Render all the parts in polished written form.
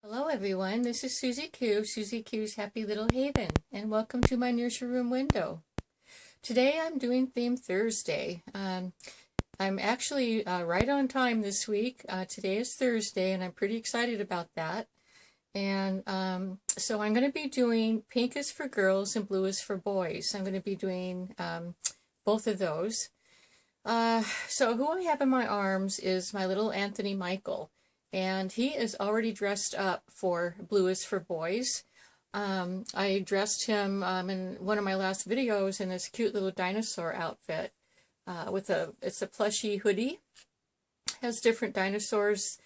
Hello everyone, this is Susie Q, Susie Q's Happy Little Haven, and welcome to my nursery room window. Today I'm doing Theme Thursday. I'm actually right on time this week. Today is Thursday and I'm pretty excited about that. And so I'm going to be doing Pink is for girls and Blue is for boys. I'm going to be doing both of those. So who I have in my arms is my little Anthony Michael. And he is already dressed up for Blue is for Boys. I dressed him in one of my last videos in this cute little dinosaur outfit it's a plushy hoodie. Has different dinosaurs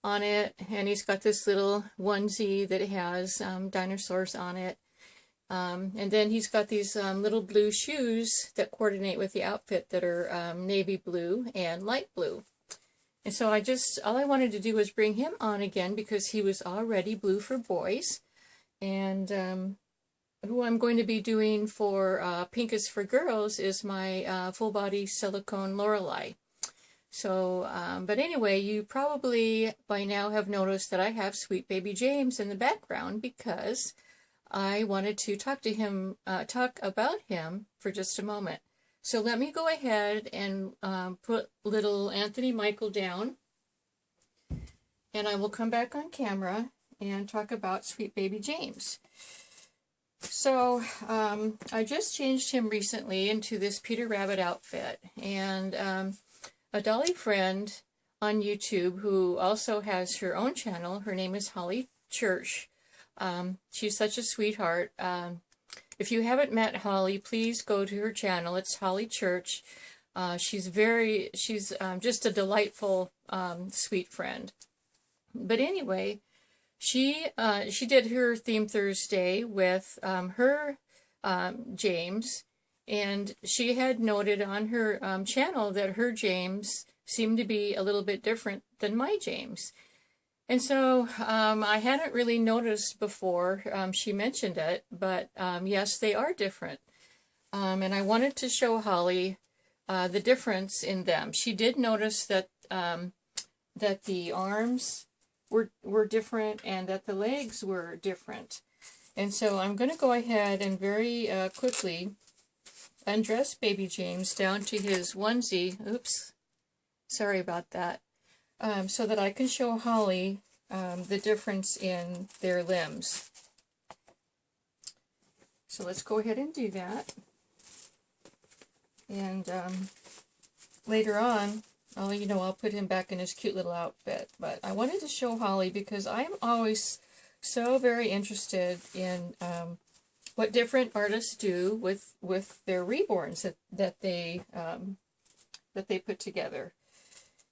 on it, and he's got this little onesie that has dinosaurs on it. And then he's got these little blue shoes that coordinate with the outfit that are navy blue and light blue. And so all I wanted to do was bring him on again because he was already Blue for Boys. And who I'm going to be doing for Pink is for Girls is my full body Silicone Lorelai. So, but anyway, you probably by now have noticed that I have Sweet Baby James in the background because I wanted to talk about him for just a moment. So let me go ahead and put little Anthony Michael down, and I will come back on camera and talk about Sweet Baby James. So I just changed him recently into this Peter Rabbit outfit, and a Dolly friend on YouTube who also has her own channel, her name is Holly Church. She's such a sweetheart. If you haven't met Holly, please go to her channel. It's Holly Church. She's just a delightful, sweet friend. But anyway, she did her Theme Thursday with her James, and she had noted on her channel that her James seemed to be a little bit different than my James. And so I hadn't really noticed before she mentioned it, but yes, they are different. And I wanted to show Holly the difference in them. She did notice that that the arms were different and that the legs were different. And so I'm going to go ahead and very quickly undress Baby James down to his onesie. Oops, sorry about that. So that I can show Holly the difference in their limbs. So let's go ahead and do that. And later on, I'll put him back in his cute little outfit. But I wanted to show Holly because I'm always so very interested in what different artists do with their reborns that they put together.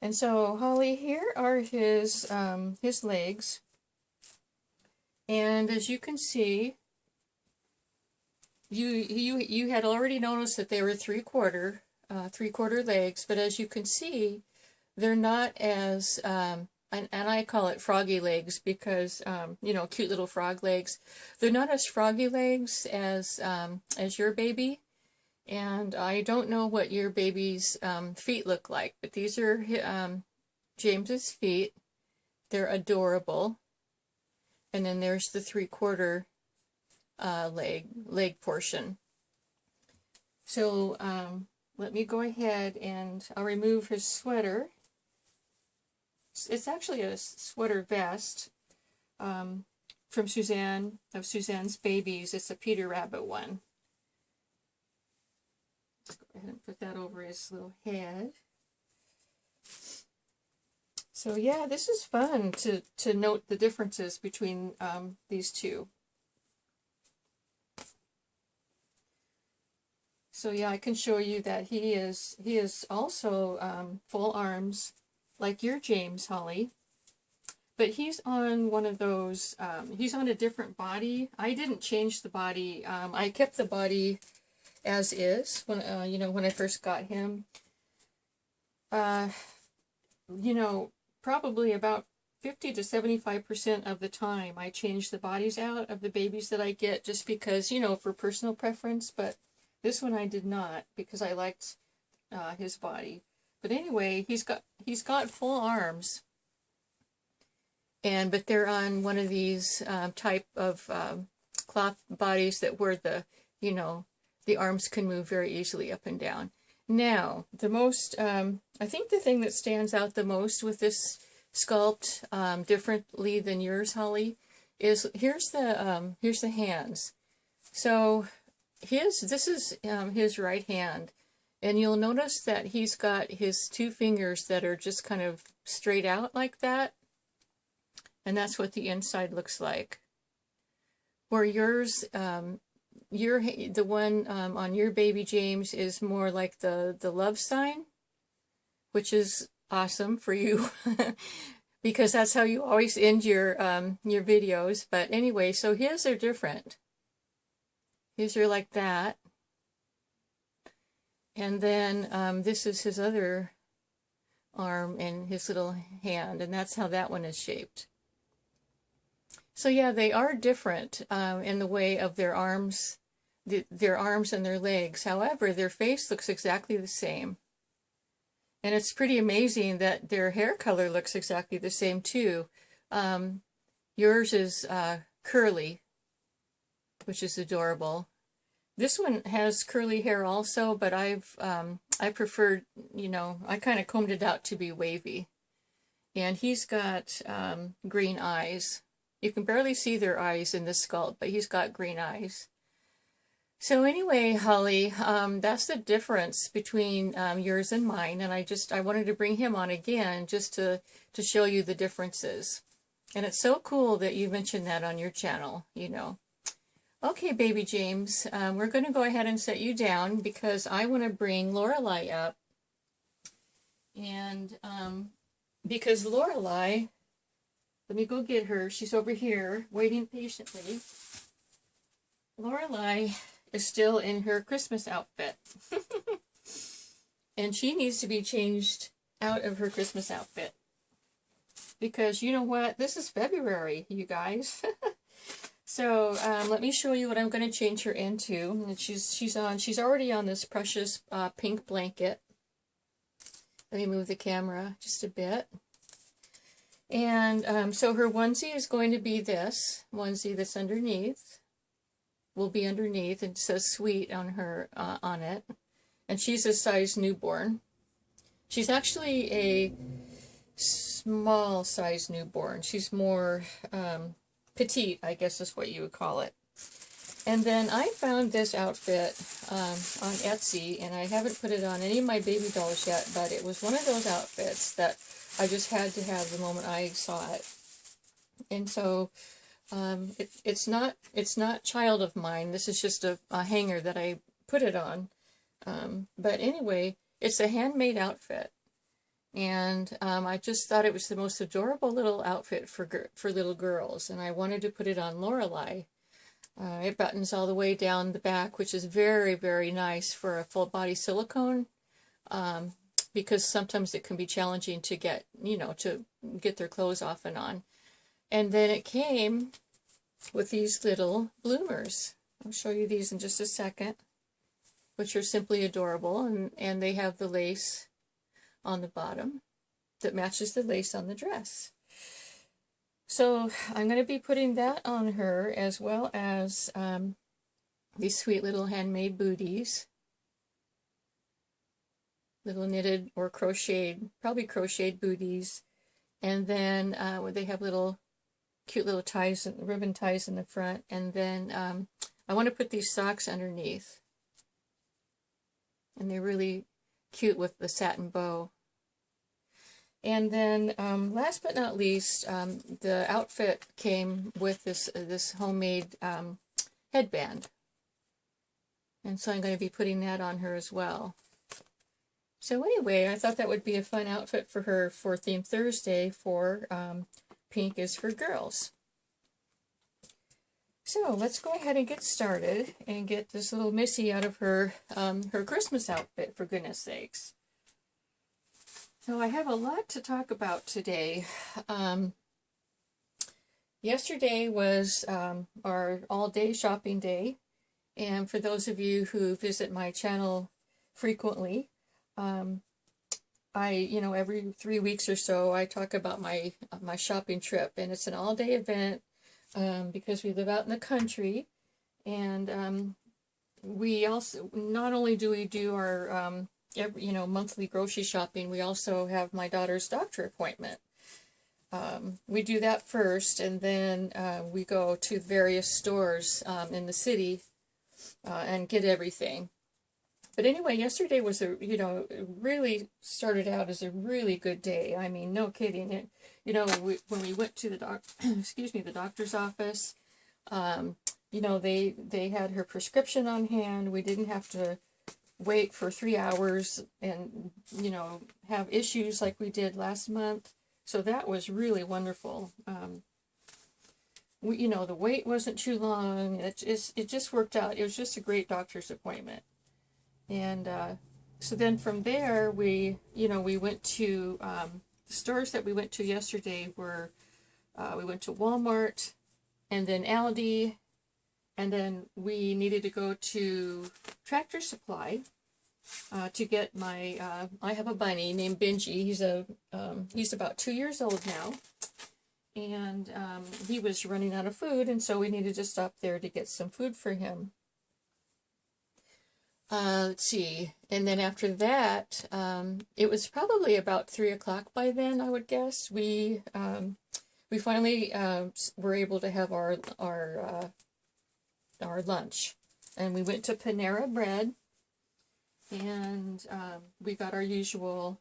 And so, Holly, here are his legs, and as you can see, you had already noticed that they were three-quarter legs, but as you can see, they're not as and I call it froggy legs because cute little frog legs. They're not as froggy legs as your baby. And I don't know what your baby's feet look like, but these are James's feet. They're adorable. And then there's the three-quarter leg portion. So let me go ahead and I'll remove his sweater. It's actually a sweater vest from Suzanne, of Suzanne's Babies. It's a Peter Rabbit one. Let's go ahead and put that over his little head. So yeah, this is fun to note the differences between these two. So yeah, I can show you that he is also full arms like your James, Holly. But he's on one of those, he's on a different body. I didn't change the body. I kept the body as is when when I first got him. Probably about 50 to 75% of the time I change the bodies out of the babies that I get just because, for personal preference, but this one I did not because I liked his body. But anyway, he's got full arms. but they're on one of these type of cloth bodies that where the, you know, the arms can move very easily up and down. Now, the most, I think the thing that stands out the most with this sculpt, differently than yours, Holly, is here's the hands. So this is his right hand, and you'll notice that he's got his two fingers that are just kind of straight out like that, and that's what the inside looks like. Where yours, the one on your baby James is more like the love sign, which is awesome for you because that's how you always end your videos. But anyway, so his are different. His are like that, and then this is his other arm and his little hand, and that's how that one is shaped. So yeah, they are different in the way of their arms, their arms and their legs. However, their face looks exactly the same. And it's pretty amazing that their hair color looks exactly the same too. Yours is curly, which is adorable. This one has curly hair also, but I prefer, you know, I kind of combed it out to be wavy. And he's got green eyes. You can barely see their eyes in this sculpt, but he's got green eyes. So anyway, Holly, that's the difference between yours and mine, and I wanted to bring him on again just to show you the differences. And it's so cool that you mentioned that on your channel, you know. Okay, baby James, we're going to go ahead and set you down because I want to bring Lorelei up. And because Lorelei, let me go get her. She's over here waiting patiently. Lorelei is still in her Christmas outfit. And she needs to be changed out of her Christmas outfit. Because you know what? This is February, you guys. So let me show you what I'm going to change her into. And she's already on this precious pink blanket. Let me move the camera just a bit. And so her onesie is going to be this onesie that's underneath. Will be underneath, and it says sweet on her on it. And she's a size newborn. She's actually a small size newborn. She's more petite, I guess is what you would call it. And then I found this outfit on Etsy, and I haven't put it on any of my baby dolls yet, but it was one of those outfits that I just had to have the moment I saw it. And so it's not child of mine. This is just a hanger that I put it on. But anyway, it's a handmade outfit. And I just thought it was the most adorable little outfit for little girls, and I wanted to put it on Lorelei. It buttons all the way down the back, which is very, very nice for a full body silicone, because sometimes it can be challenging to get, you know, to get their clothes off and on. And then it came with these little bloomers. I'll show you these in just a second, which are simply adorable, and they have the lace on the bottom that matches the lace on the dress. So I'm going to be putting that on her, as well as these sweet little handmade booties, little knitted or crocheted, probably crocheted booties, and then they have little cute little ties, ribbon ties in the front, and then I want to put these socks underneath, and they're really cute with the satin bow. And then last but not least, the outfit came with this homemade headband, and so I'm going to be putting that on her as well. So anyway, I thought that would be a fun outfit for her for Theme Thursday for Pink is for Girls. So let's go ahead and get started and get this little Missy out of her her Christmas outfit, for goodness sakes. So I have a lot to talk about today. Yesterday was our all-day shopping day, and for those of you who visit my channel frequently, you know, every 3 weeks or so, I talk about my shopping trip, and it's an all-day event because we live out in the country, and we also, not only do we do our every, you know, monthly grocery shopping, we also have my daughter's doctor appointment. We do that first, and then we go to various stores in the city and get everything. But anyway, yesterday was you know, it really started out as a really good day. I mean, no kidding. It, you know, when we went to the excuse me, the doctor's office, you know, they had her prescription on hand. We didn't have to wait for 3 hours and, you know, have issues like we did last month. So that was really wonderful. You know, the wait wasn't too long. It just worked out. It was just a great doctor's appointment. And so then from there, we went to the stores that we went to yesterday were, we went to Walmart and then Aldi, and then we needed to go to Tractor Supply to get my, I have a bunny named Benji. He's about 2 years old now, and he was running out of food, and so we needed to stop there to get some food for him. Let's see, and then after that, it was probably about 3 o'clock by then, I would guess. We finally were able to have our lunch, and we went to Panera Bread, and we got our usual.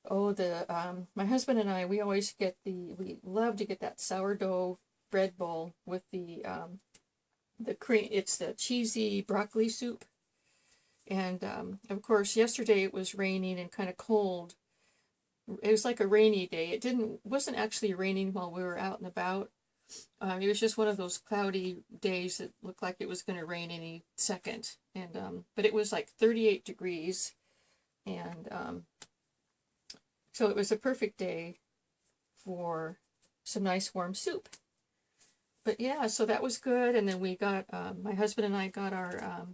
My husband and I, we always get we love to get that sourdough bread bowl with the cream. It's the cheesy broccoli soup. And, of course, yesterday it was raining and kind of cold. It was like a rainy day. It wasn't actually raining while we were out and about. It was just one of those cloudy days that looked like it was going to rain any second. And, but it was like 38 degrees. And, so it was a perfect day for some nice warm soup. But yeah, so that was good. And then we got, my husband and I got our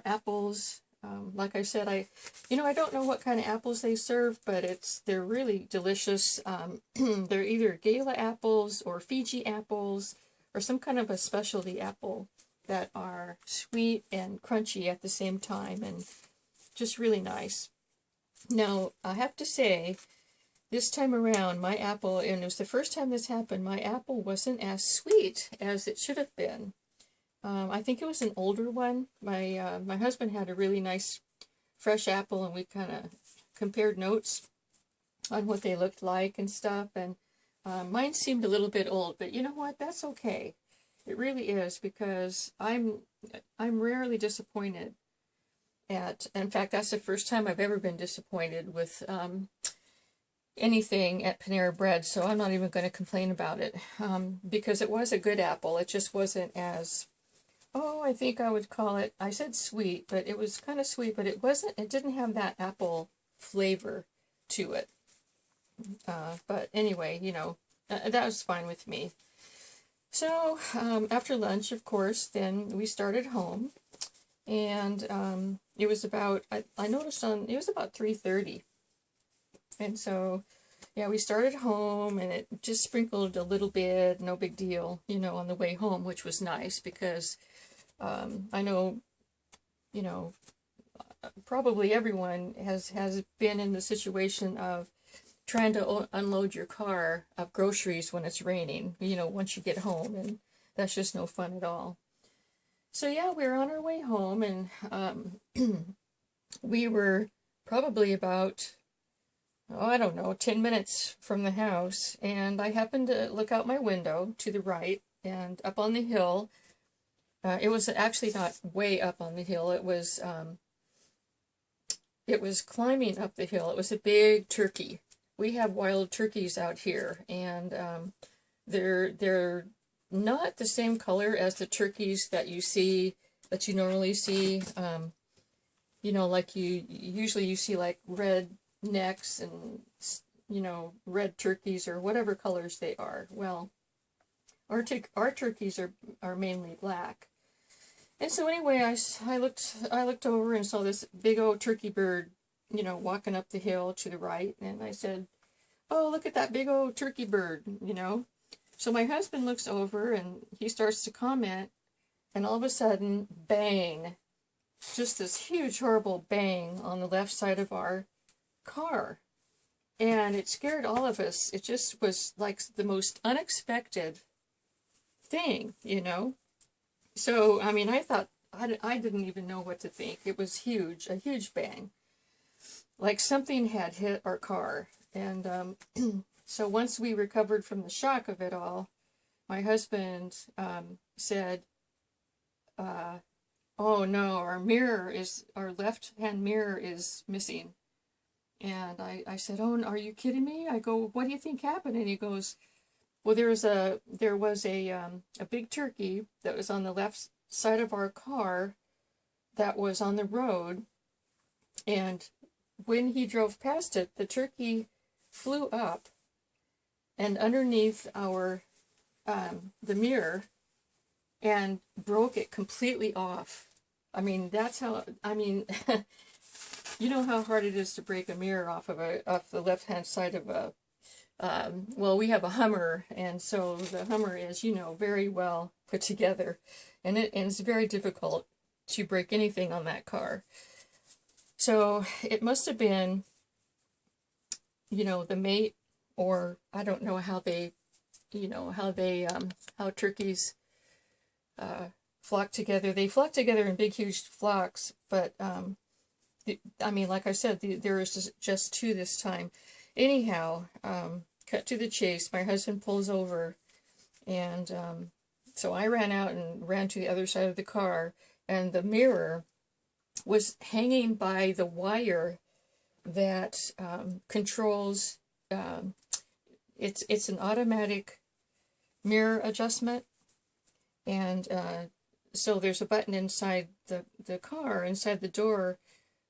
apples. Like I said, I don't know what kind of apples they serve, but they're really delicious. They're either Gala apples or Fiji apples or some kind of a specialty apple that are sweet and crunchy at the same time, and just really nice. Now, I have to say, this time around, my apple, and it was the first time this happened, my apple wasn't as sweet as it should have been. I think it was an older one. My husband had a really nice fresh apple, and we kind of compared notes on what they looked like and stuff. And mine seemed a little bit old, but you know what? That's okay. It really is, because I'm rarely disappointed in fact, that's the first time I've ever been disappointed with anything at Panera Bread. So I'm not even going to complain about it because it was a good apple. It just wasn't as, I think I would call it, I said sweet, but it was kind of sweet, but it didn't have that apple flavor to it. But anyway, that was fine with me. So after lunch, of course, then we started home, and it was about, I noticed it was about 3:30. And so, yeah, we started home, and it just sprinkled a little bit, no big deal, on the way home, which was nice because I know, probably everyone has been in the situation of trying to unload your car of groceries when it's raining, once you get home, and that's just no fun at all. So yeah, we were on our way home, and we were probably about, I don't know, 10 minutes from the house, and I happened to look out my window to the right, and up on the hill, it was actually not way up on the hill, it was climbing up the hill. It was a big turkey. We have wild turkeys out here, and they're not the same color as the turkeys that you normally see. Like you usually see like red necks and red turkeys or whatever colors they are. Well, our turkeys are mainly black. And so anyway, I looked over and saw this big old turkey bird, you know, walking up the hill to the right, and I said, oh, look at that big old turkey bird, you know. So my husband looks over and he starts to comment, and all of a sudden, bang, just this huge, horrible bang on the left side of our car. And it scared all of us. It just was like the most unexpected thing, you know. So, I mean, I thought, I didn't even know what to think. It was huge, a huge bang. Like something had hit our car. And so once we recovered from the shock of it all, my husband said, oh no, our left-hand mirror is missing. And I said, oh, are you kidding me? I go, what do you think happened? And he goes, well, there was a big turkey that was on the left side of our car that was on the road. And when he drove past it, the turkey flew up and underneath our the mirror and broke it completely off. I mean, that's how, I mean, you know how hard it is to break a mirror off the left-hand side of a, well, we have a Hummer, and so the Hummer is, you know, very well put together, and it's very difficult to break anything on that car. So it must have been, you know, the mate, or I don't know how they, you know, how turkeys flock together. They flock together in big, huge flocks, but I mean, like I said, there was just two this time. Anyhow, cut to the chase, my husband pulls over, and so I ran out and ran to the other side of the car, and the mirror was hanging by the wire that controls, it's an automatic mirror adjustment, and so there's a button inside the car, inside the door,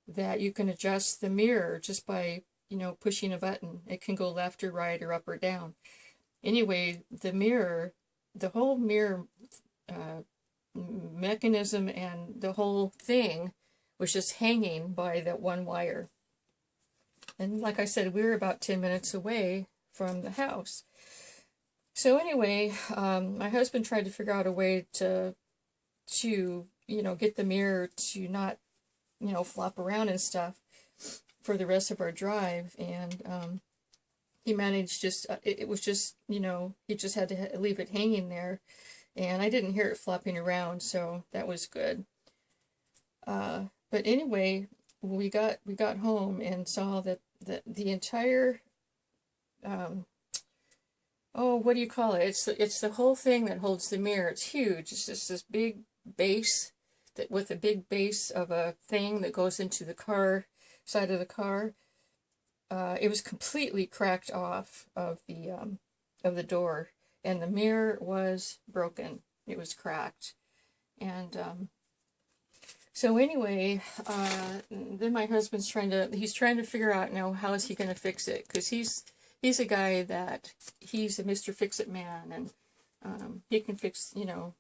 that you can adjust the mirror just by, you know, pushing a button. It can go left or right or up or down. Anyway, the whole mirror mechanism and the whole thing was just hanging by that one wire. And like I said, we were about 10 minutes away from the house. So anyway, my husband tried to figure out a way to you know, get the mirror to not, you know, flop around and stuff for the rest of our drive, and he managed it was just, you know, he just had to leave it hanging there, and I didn't hear it flopping around, so that was good. But anyway, we got home and saw that the entire oh, what do you call it? It's the whole thing that holds the mirror. It's huge. It's just this big base that with a big base of a thing that goes into the car side of the car. It was completely cracked off of the door, and the mirror was broken. It was cracked, and so anyway, then my husband's trying to figure out now how is he going to fix it, because he's a guy that he's a Mr. Fix-It man, and he can fix, you know,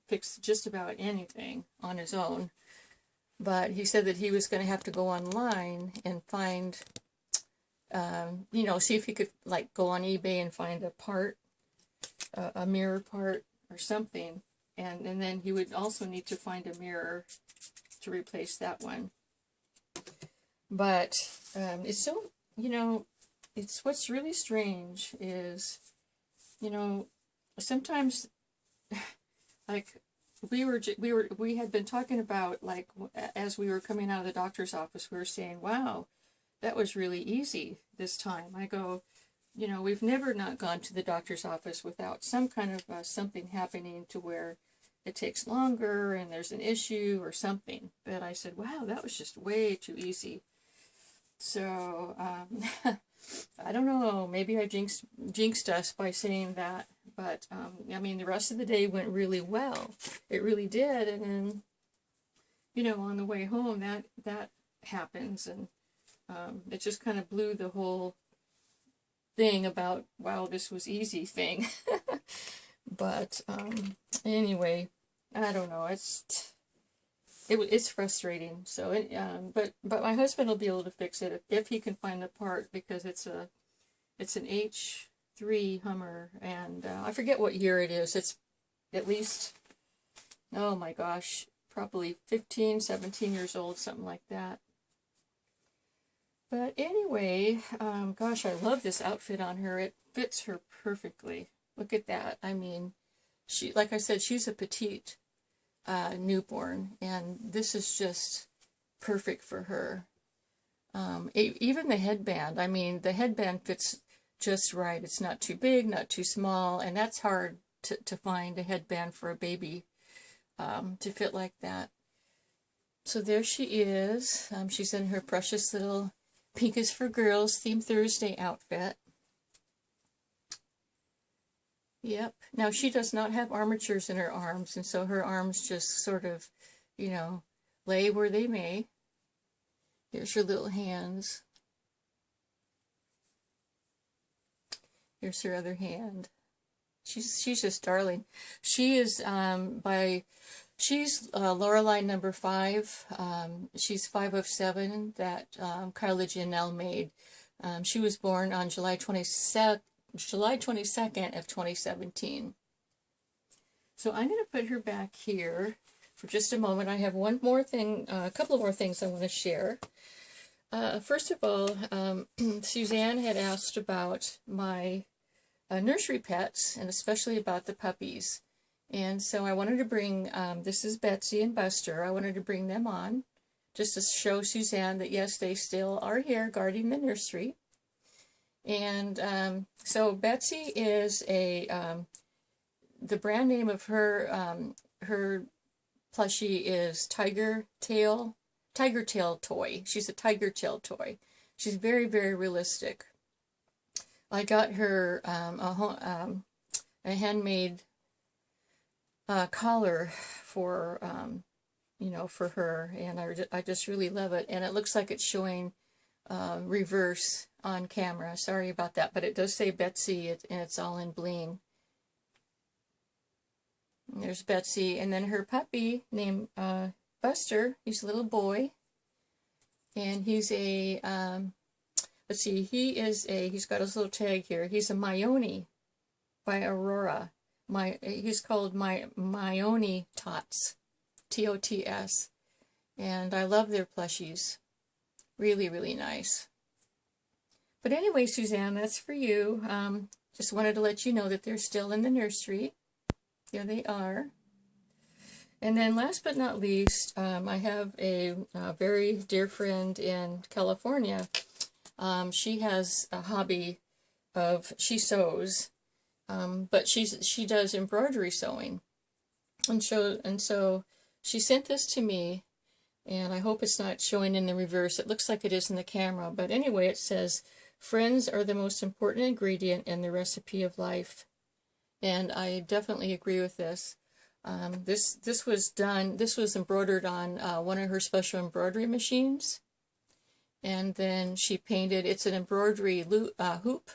fix just about anything on his own. But he said that he was going to have to go online and find, you know, see if he could, like, go on eBay and find a part, a mirror part or something. And then he would also need to find a mirror to replace that one. But it's so, you know, it's what's really strange is, you know, sometimes, like, we had been talking about, like, as we were coming out of the doctor's office, we were saying, wow, that was really easy this time. I go, you know, we've never not gone to the doctor's office without some kind of something happening to where it takes longer and there's an issue or something. But I said, wow, that was just way too easy. So, I don't know, maybe I jinxed us by saying that, but, I mean, the rest of the day went really well. It really did, and then, you know, on the way home, that happens, and it just kind of blew the whole thing about, wow, this was easy thing. But, anyway, I don't know, it's frustrating. So, but my husband will be able to fix it if he can find the part, because it's an H3 Hummer, and I forget what year it is. It's at least, oh my gosh, probably 15, 17 years old, something like that. But anyway, gosh, I love this outfit on her. It fits her perfectly. Look at that. I mean, she, like I said, she's a petite newborn, and this is just perfect for her. Even the headband, I mean, the headband fits just right. It's not too big, not too small, and that's hard to find a headband for a baby to fit like that. So there she is. She's in her precious little Pink is for Girls Theme Thursday outfit. Yep. Now she does not have armatures in her arms, and so her arms just sort of, you know, lay where they may. Here's her little hands. Here's her other hand. She's just darling. She is she's Lorelei number 5. She's 5 of 7 that Kyla Janelle made. She was born on July 22nd of 2017. So I'm going to put her back here for just a moment. I have one more thing, a couple more things I want to share. First of all, Suzanne had asked about my nursery pets, and especially about the puppies. And so I wanted to bring, this is Betsy and Buster, I wanted to bring them on just to show Suzanne that yes, they still are here guarding the nursery. And so Betsy is the brand name of her plushie is Tiger Tail toy. She's a tiger tail toy. She's very, very realistic. I got her a handmade collar for you know, for her, and I just really love it. And it looks like it's showing reverse on camera. Sorry about that, but it does say Betsy, and it's all in bling. And there's Betsy, and then her puppy named Buster. He's a little boy, and he's a let's see, he's got his little tag here. He's a Maioni by Aurora. He's called Maioni Tots, T-O-T-S, and I love their plushies. Really, really nice. But anyway, Suzanne, that's for you. Just wanted to let you know that they're still in the nursery. There they are. And then last but not least, I have a very dear friend in California. She has a hobby of, she sews, but she does embroidery sewing. And so she sent this to me, and I hope it's not showing in the reverse. It looks like it is in the camera, but anyway, it says, "Friends are the most important ingredient in the recipe of life." And I definitely agree with this. This was embroidered on one of her special embroidery machines. And then she painted, it's an embroidery hoop,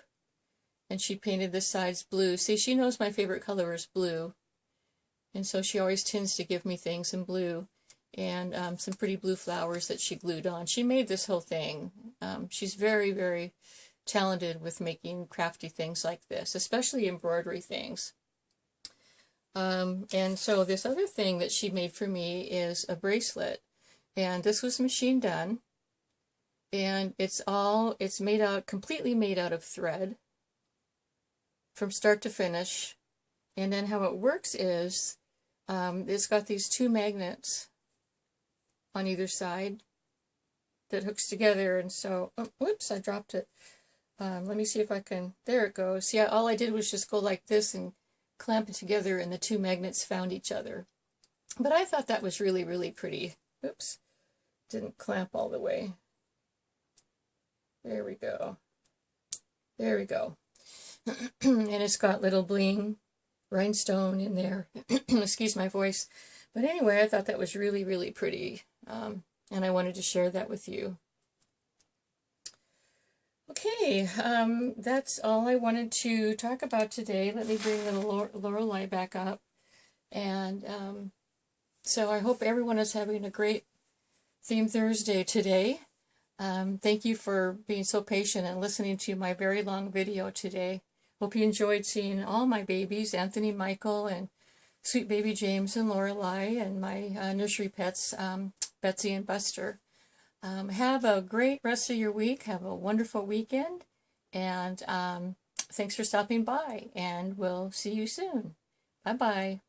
and she painted the sides blue. See, she knows my favorite color is blue, and so she always tends to give me things in blue, and some pretty blue flowers that she glued on. She made this whole thing. She's very, very talented with making crafty things like this, especially embroidery things. And so this other thing that she made for me is a bracelet, and this was machine done. And it's completely made out of thread from start to finish. And then how it works is, it's got these 2 magnets on either side that hooks together. And so, oh, whoops, I dropped it. Let me see if I can, there it goes. See, all I did was just go like this and clamp it together, and the 2 magnets found each other. But I thought that was really, really pretty. Oops, didn't clamp all the way. There we go. There we go. And it's got little bling rhinestone in there. Excuse my voice. But anyway, I thought that was really, really pretty. And I wanted to share that with you. Okay, that's all I wanted to talk about today. Let me bring little Lorelei back up. And So I hope everyone is having a great Theme Thursday today. Thank you for being so patient and listening to my very long video today. Hope you enjoyed seeing all my babies, Anthony, Michael, and sweet baby James and Lorelei, and my nursery pets, Betsy and Buster. Have a great rest of your week. Have a wonderful weekend. And thanks for stopping by. And we'll see you soon. Bye-bye.